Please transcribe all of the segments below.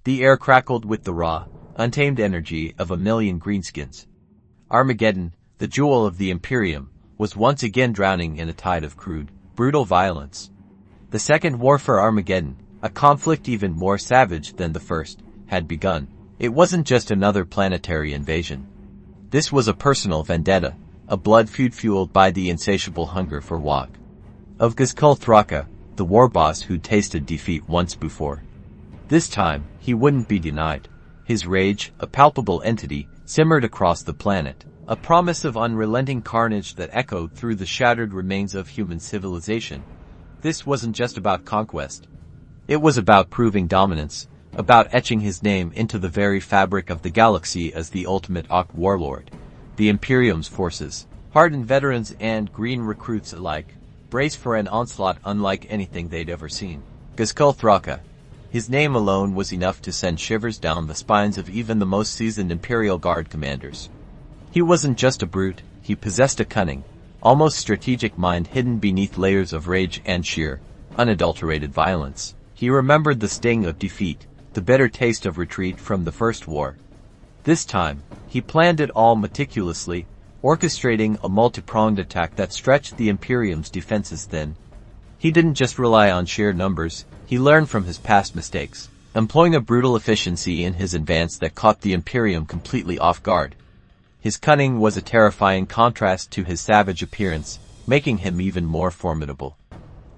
The air crackled with the raw, untamed energy of a million greenskins. Armageddon, the jewel of the Imperium, was once again drowning in a tide of crude, brutal violence. The Second War for Armageddon, a conflict even more savage than the first, had begun. It wasn't just another planetary invasion. This was a personal vendetta, a blood feud fueled by the insatiable hunger for WAAAGH. Of Ghazghkull, the war boss who'd tasted defeat once before. This time, he wouldn't be denied. His rage, a palpable entity, simmered across the planet, a promise of unrelenting carnage that echoed through the shattered remains of human civilization. This wasn't just about conquest. It was about proving dominance, about etching his name into the very fabric of the galaxy as the ultimate Ork warlord. The Imperium's forces, hardened veterans and green recruits alike, braced for an onslaught unlike anything they'd ever seen. Ghazghkull. His name alone was enough to send shivers down the spines of even the most seasoned Imperial Guard commanders. He wasn't just a brute, he possessed a cunning, almost strategic mind hidden beneath layers of rage and sheer, unadulterated violence. He remembered the sting of defeat, the bitter taste of retreat from the First War. This time, he planned it all meticulously, orchestrating a multi-pronged attack that stretched the Imperium's defenses thin. He didn't just rely on sheer numbers, he learned from his past mistakes, employing a brutal efficiency in his advance that caught the Imperium completely off guard. His cunning was a terrifying contrast to his savage appearance, making him even more formidable.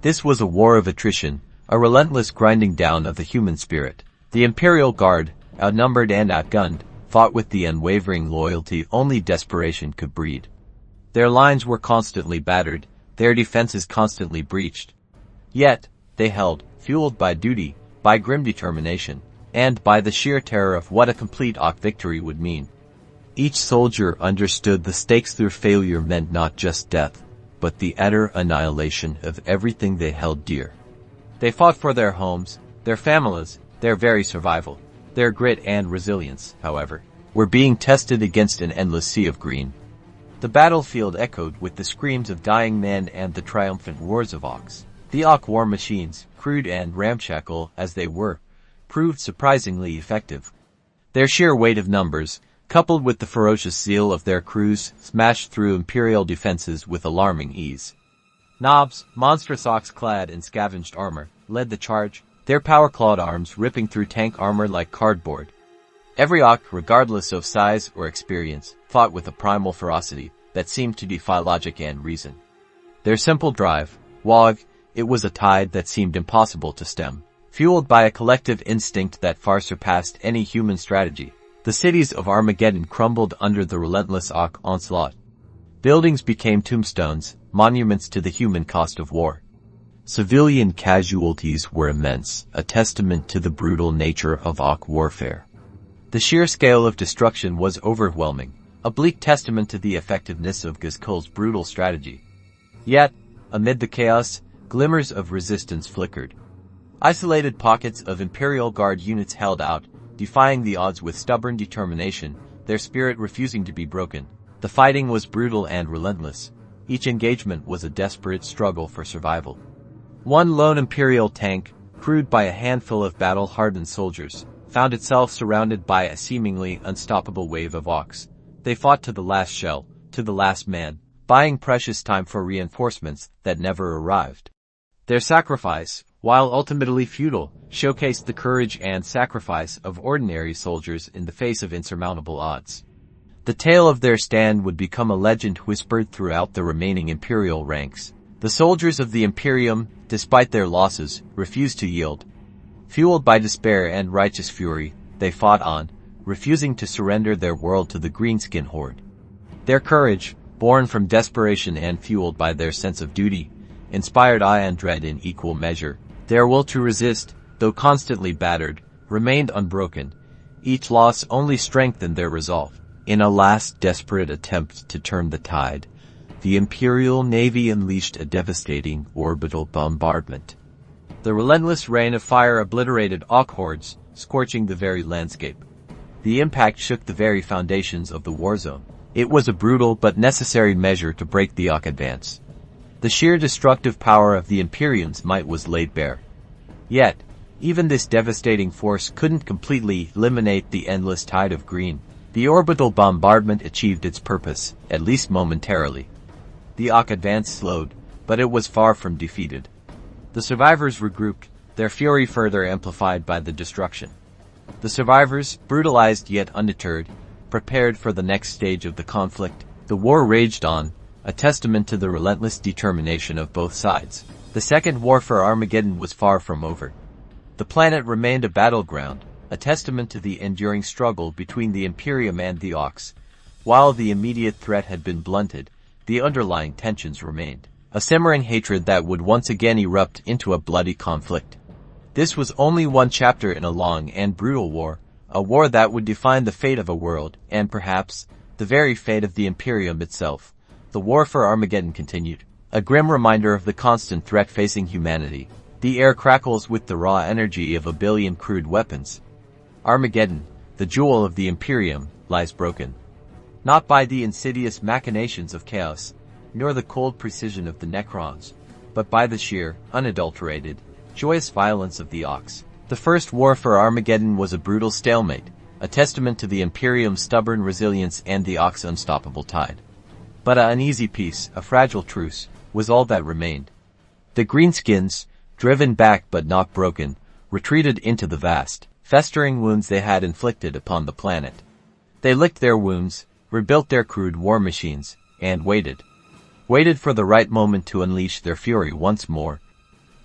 This was a war of attrition, a relentless grinding down of the human spirit. The Imperial Guard, outnumbered and outgunned, fought with the unwavering loyalty only desperation could breed. Their lines were constantly battered, their defenses constantly breached. Yet, they held, fueled by duty, by grim determination, and by the sheer terror of what a complete Ork victory would mean. Each soldier understood the stakes. Their failure meant not just death, but the utter annihilation of everything they held dear. They fought for their homes, their families, their very survival. Their grit and resilience, however, were being tested against an endless sea of green. The battlefield echoed with the screams of dying men and the triumphant roars of Orks. The Ork war machines, crude and ramshackle as they were, proved surprisingly effective. Their sheer weight of numbers, coupled with the ferocious zeal of their crews, smashed through Imperial defenses with alarming ease. Knobs, monstrous Orks clad in scavenged armor, led the charge, their power-clawed arms ripping through tank armor like cardboard. Every Ork, regardless of size or experience, fought with a primal ferocity that seemed to defy logic and reason. Their simple drive, WAAAGH, it was a tide that seemed impossible to stem. Fueled by a collective instinct that far surpassed any human strategy, the cities of Armageddon crumbled under the relentless Ork onslaught. Buildings became tombstones, monuments to the human cost of war. Civilian casualties were immense, a testament to the brutal nature of Ork warfare. The sheer scale of destruction was overwhelming, a bleak testament to the effectiveness of Ghazghkull's brutal strategy. Yet, amid the chaos, glimmers of resistance flickered. Isolated pockets of Imperial Guard units held out, defying the odds with stubborn determination, their spirit refusing to be broken. The fighting was brutal and relentless. Each engagement was a desperate struggle for survival. One lone Imperial tank, crewed by a handful of battle-hardened soldiers, found itself surrounded by a seemingly unstoppable wave of Orks. They fought to the last shell, to the last man, buying precious time for reinforcements that never arrived. Their sacrifice, while ultimately futile, showcased the courage and sacrifice of ordinary soldiers in the face of insurmountable odds. The tale of their stand would become a legend whispered throughout the remaining Imperial ranks. The soldiers of the Imperium, despite their losses, refused to yield. Fueled by despair and righteous fury, they fought on, refusing to surrender their world to the greenskin horde. Their courage, born from desperation and fueled by their sense of duty, inspired awe and dread in equal measure. Their will to resist, though constantly battered, remained unbroken. Each loss only strengthened their resolve. In a last desperate attempt to turn the tide, the Imperial Navy unleashed a devastating orbital bombardment. The relentless rain of fire obliterated Ork hordes, scorching the very landscape. The impact shook the very foundations of the war zone. It was a brutal but necessary measure to break the Ork advance. The sheer destructive power of the Imperium's might was laid bare. Yet, Even this devastating force couldn't completely eliminate the endless tide of green. The orbital bombardment achieved its purpose, at least momentarily. The ARC advance slowed, but it was far from defeated. The survivors regrouped, their fury further amplified by the destruction. The survivors, brutalized yet undeterred, prepared for the next stage of the conflict. The war raged on, a testament to the relentless determination of both sides. The Second War for Armageddon was far from over. The planet remained a battleground, a testament to the enduring struggle between the Imperium and the ARCs. While the immediate threat had been blunted, the underlying tensions remained, a simmering hatred that would once again erupt into a bloody conflict. This was only one chapter in a long and brutal war, a war that would define the fate of a world, and perhaps, the very fate of the Imperium itself. The war for Armageddon continued, a grim reminder of the constant threat facing humanity. The air crackles with the raw energy of a billion crude weapons. Armageddon, the jewel of the Imperium, lies broken. Not by the insidious machinations of chaos, nor the cold precision of the Necrons, but by the sheer, unadulterated, joyous violence of the ARCs. The First War for Armageddon was a brutal stalemate, a testament to the Imperium's stubborn resilience and the ARCs' unstoppable tide. But an uneasy peace, a fragile truce, was all that remained. The Greenskins, driven back but not broken, retreated into the vast, festering wounds they had inflicted upon the planet. They licked their wounds, rebuilt their crude war machines, and waited. Waited for the right moment to unleash their fury once more.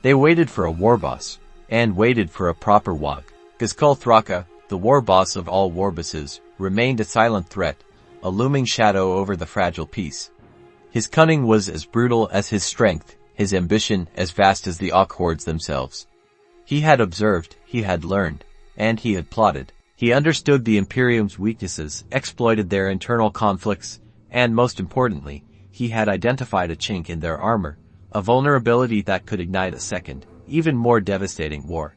They waited for a war boss, and waited for a proper WAAAGH. Ghazghkull, the war boss of all Warbosses, remained a silent threat, a looming shadow over the fragile peace. His cunning was as brutal as his strength, his ambition as vast as the ARC hordes themselves. He had observed, he had learned, and he had plotted. He understood the Imperium's weaknesses, exploited their internal conflicts, and most importantly, he had identified a chink in their armor, a vulnerability that could ignite a second, even more devastating war.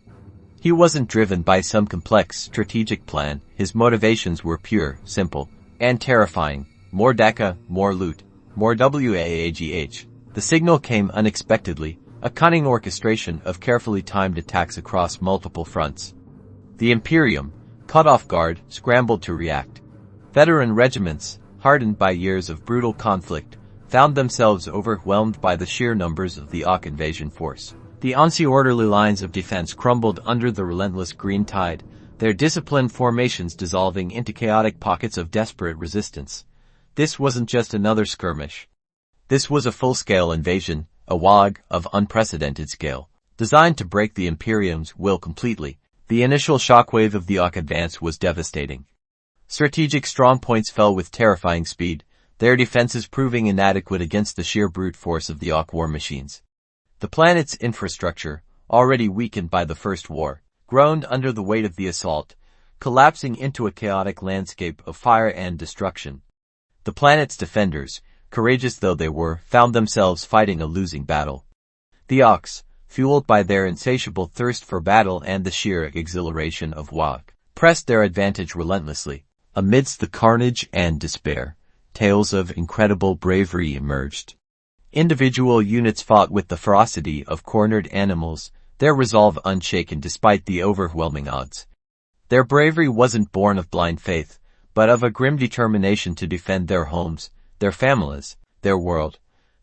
He wasn't driven by some complex, strategic plan. His motivations were pure, simple, and terrifying. More DACA, more loot, more WAAGH. The signal came unexpectedly, a cunning orchestration of carefully timed attacks across multiple fronts. The Imperium, caught off guard, scrambled to react. Veteran regiments, hardened by years of brutal conflict, found themselves overwhelmed by the sheer numbers of the ARC invasion force. The once orderly lines of defense crumbled under the relentless green tide, their disciplined formations dissolving into chaotic pockets of desperate resistance. This wasn't just another skirmish. This was a full-scale invasion, a WAAAGH of unprecedented scale, designed to break the Imperium's will completely. The initial shockwave of the ARC advance was devastating. Strategic strongpoints fell with terrifying speed, their defenses proving inadequate against the sheer brute force of the ARC war machines. The planet's infrastructure, already weakened by the First War, groaned under the weight of the assault, collapsing into a chaotic landscape of fire and destruction. The planet's defenders, courageous though they were, found themselves fighting a losing battle. The ARCs, fueled by their insatiable thirst for battle and the sheer exhilaration of WAAAGH, pressed their advantage relentlessly. Amidst the carnage and despair, tales of incredible bravery emerged. Individual units fought with the ferocity of cornered animals, their resolve unshaken despite the overwhelming odds. Their bravery wasn't born of blind faith, but of a grim determination to defend their homes, their families, their world.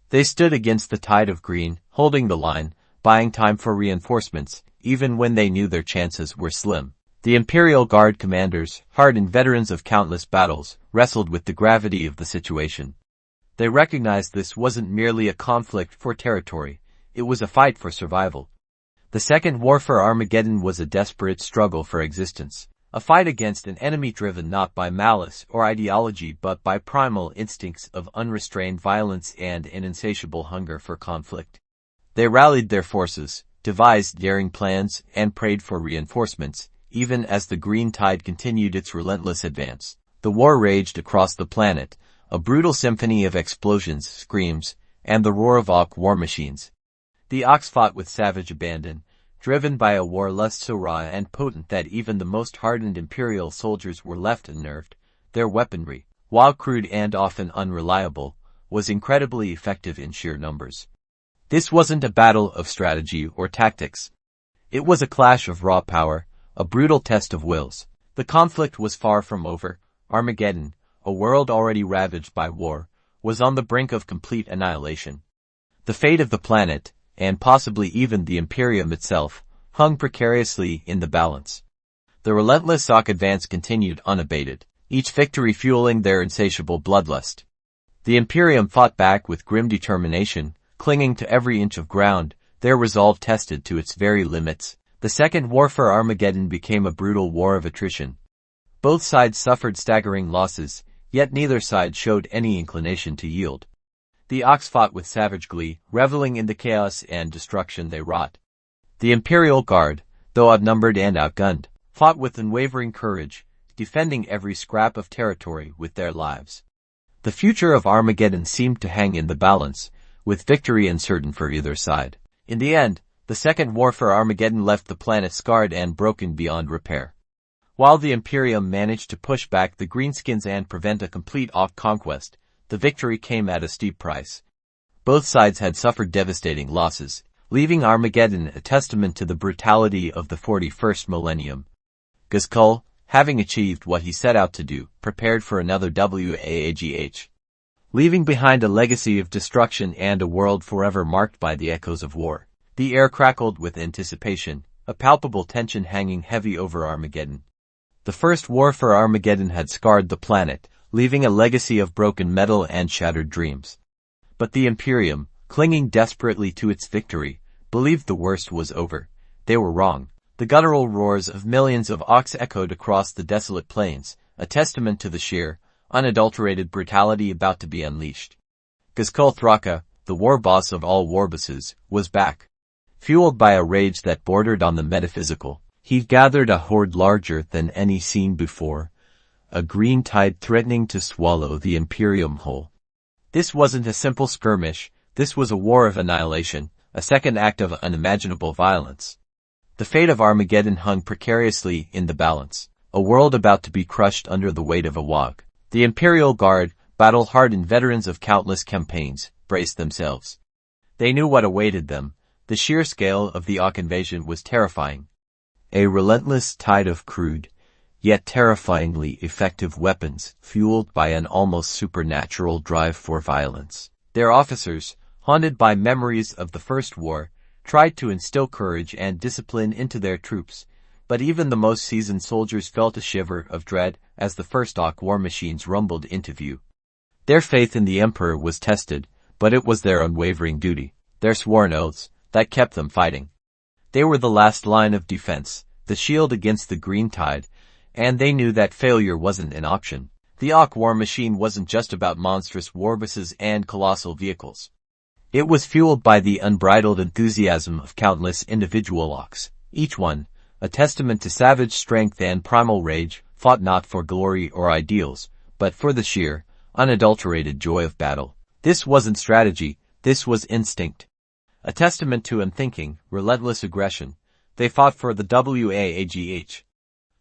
They stood against the tide of green, holding the line, buying time for reinforcements, even when they knew their chances were slim. The Imperial Guard commanders, hardened veterans of countless battles, wrestled with the gravity of the situation. They recognized this wasn't merely a conflict for territory, it was a fight for survival. The Second War for Armageddon was a desperate struggle for existence, a fight against an enemy driven not by malice or ideology but by primal instincts of unrestrained violence and an insatiable hunger for conflict. They rallied their forces, devised daring plans, and prayed for reinforcements, even as the green tide continued its relentless advance. The war raged across the planet, a brutal symphony of explosions, screams, and the roar of ARC war machines. The ARCs fought with savage abandon, driven by a war lust so raw and potent that even the most hardened Imperial soldiers were left unnerved. Their weaponry, while crude and often unreliable, was incredibly effective in sheer numbers. This wasn't a battle of strategy or tactics. It was a clash of raw power, a brutal test of wills. The conflict was far from over. Armageddon, a world already ravaged by war, was on the brink of complete annihilation. The fate of the planet, and possibly even the Imperium itself, hung precariously in the balance. The relentless ARK advance continued unabated, each victory fueling their insatiable bloodlust. The Imperium fought back with grim determination, clinging to every inch of ground, their resolve tested to its very limits. The Second War for Armageddon became a brutal war of attrition. Both sides suffered staggering losses, yet neither side showed any inclination to yield. The ARKs fought with savage glee, reveling in the chaos and destruction they wrought. The Imperial Guard, though outnumbered and outgunned, fought with unwavering courage, defending every scrap of territory with their lives. The future of Armageddon seemed to hang in the balance, with victory uncertain for either side. In the end, the Second War for Armageddon left the planet scarred and broken beyond repair. While the Imperium managed to push back the Greenskins and prevent a complete ARK conquest, the victory came at a steep price. Both sides had suffered devastating losses, leaving Armageddon a testament to the brutality of the 41st millennium. Ghazghkull, having achieved what he set out to do, prepared for another WAAGH, leaving behind a legacy of destruction and a world forever marked by the echoes of war. The air crackled with anticipation, a palpable tension hanging heavy over Armageddon. The First War for Armageddon had scarred the planet, leaving a legacy of broken metal and shattered dreams. But the Imperium, clinging desperately to its victory, believed the worst was over. They were wrong. The guttural roars of millions of ARKs echoed across the desolate plains, a testament to the sheer, unadulterated brutality about to be unleashed. Ghazghkull Thraka, the war boss of all Warbosses, was back. Fueled by a rage that bordered on the metaphysical, he gathered a horde larger than any seen before, a green tide threatening to swallow the Imperium whole. This wasn't a simple skirmish, this was a war of annihilation, a second act of unimaginable violence. The fate of Armageddon hung precariously in the balance, a world about to be crushed under the weight of a WAAAGH. The Imperial Guard, battle-hardened veterans of countless campaigns, braced themselves. They knew what awaited them. The sheer scale of the ARK invasion was terrifying. A relentless tide of crude, yet terrifyingly effective weapons, fueled by an almost supernatural drive for violence. Their officers, haunted by memories of the First War, tried to instill courage and discipline into their troops, but even the most seasoned soldiers felt a shiver of dread as the first ARK war machines rumbled into view. Their faith in the Emperor was tested, but it was their unwavering duty, their sworn oaths, that kept them fighting. They were the last line of defense, the shield against the green tide, and they knew that failure wasn't an option. The ARK war machine wasn't just about monstrous warbosses and colossal vehicles. It was fueled by the unbridled enthusiasm of countless individual ARKs, each one, a testament to savage strength and primal rage, fought not for glory or ideals, but for the sheer, unadulterated joy of battle. This wasn't strategy, this was instinct. A testament to unthinking, relentless aggression. They fought for the WAAGH.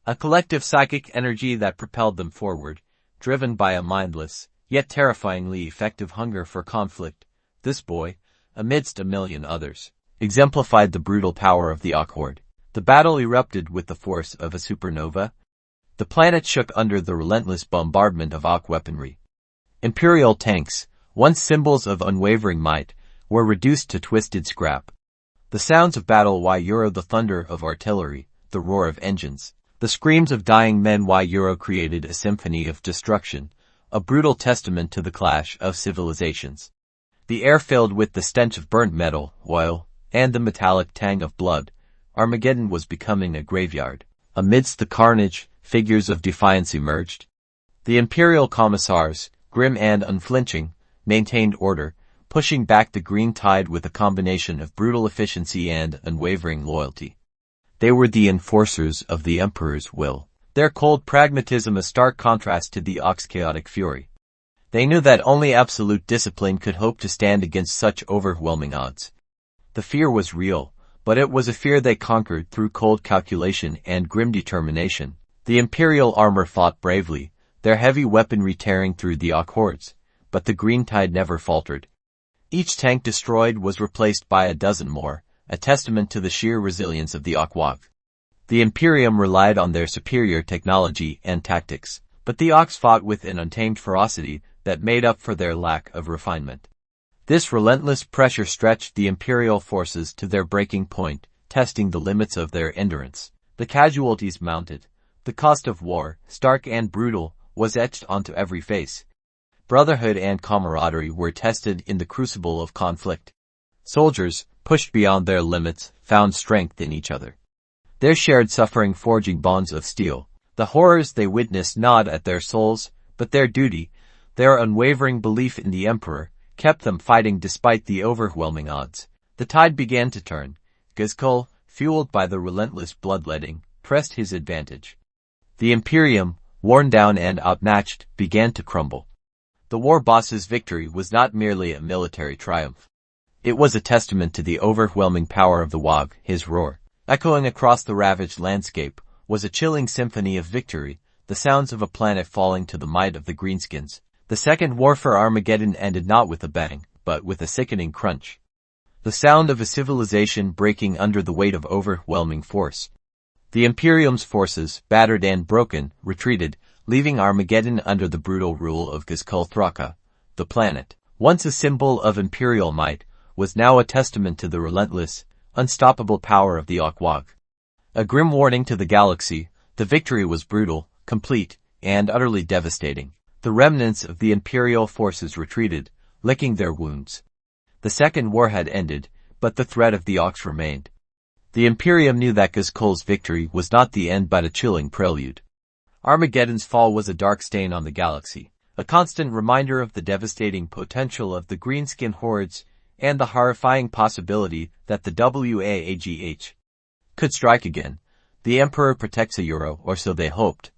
A collective psychic energy that propelled them forward, driven by a mindless, yet terrifyingly effective hunger for conflict. This boy, amidst a million others, exemplified the brutal power of the ARK horde. The battle erupted with the force of a supernova. The planet shook under the relentless bombardment of ARK weaponry. Imperial tanks, once symbols of unwavering might, were reduced to twisted scrap. The sounds of battle the thunder of artillery, the roar of engines, the screams of dying men created a symphony of destruction, a brutal testament to the clash of civilizations. The air filled with the stench of burnt metal, oil, and the metallic tang of blood. Armageddon was becoming a graveyard. Amidst the carnage, figures of defiance emerged. The Imperial Commissars, grim and unflinching, maintained order, pushing back the green tide with a combination of brutal efficiency and unwavering loyalty. They were the enforcers of the Emperor's will, their cold pragmatism a stark contrast to the ARK's chaotic fury. They knew that only absolute discipline could hope to stand against such overwhelming odds. The fear was real, but it was a fear they conquered through cold calculation and grim determination. The Imperial armor fought bravely, their heavy weaponry tearing through the ARK hordes, but the green tide never faltered. Each tank destroyed was replaced by a dozen more, a testament to the sheer resilience of the WAAAGH. The Imperium relied on their superior technology and tactics, but the Orks fought with an untamed ferocity that made up for their lack of refinement. This relentless pressure stretched the Imperial forces to their breaking point, testing the limits of their endurance. The casualties mounted. The cost of war, stark and brutal, was etched onto every face. Brotherhood and camaraderie were tested in the crucible of conflict. Soldiers, pushed beyond their limits, found strength in each other. Their shared suffering forging bonds of steel. The horrors they witnessed gnawed at their souls, but their duty, their unwavering belief in the Emperor, kept them fighting despite the overwhelming odds. The tide began to turn. Ghazghkull, fueled by the relentless bloodletting, pressed his advantage. The Imperium, worn down and outmatched, began to crumble. The Warbosses' victory was not merely a military triumph. It was a testament to the overwhelming power of the WAAAGH. His roar, echoing across the ravaged landscape, was a chilling symphony of victory, the sounds of a planet falling to the might of the greenskins. The second war for Armageddon ended not with a bang, but with a sickening crunch. The sound of a civilization breaking under the weight of overwhelming force. The Imperium's forces, battered and broken, retreated, leaving Armageddon under the brutal rule of Ghazghkull. The planet, once a symbol of Imperial might, was now a testament to the relentless, unstoppable power of the WAAAGH. A grim warning to the galaxy, the victory was brutal, complete, and utterly devastating. The remnants of the Imperial forces retreated, licking their wounds. The second war had ended, but the threat of the Orks remained. The Imperium knew that Ghazghkull's victory was not the end but a chilling prelude. Armageddon's fall was a dark stain on the galaxy, a constant reminder of the devastating potential of the greenskin hordes and the horrifying possibility that the WAAGH could strike again. The Emperor protects a Euro, or so they hoped,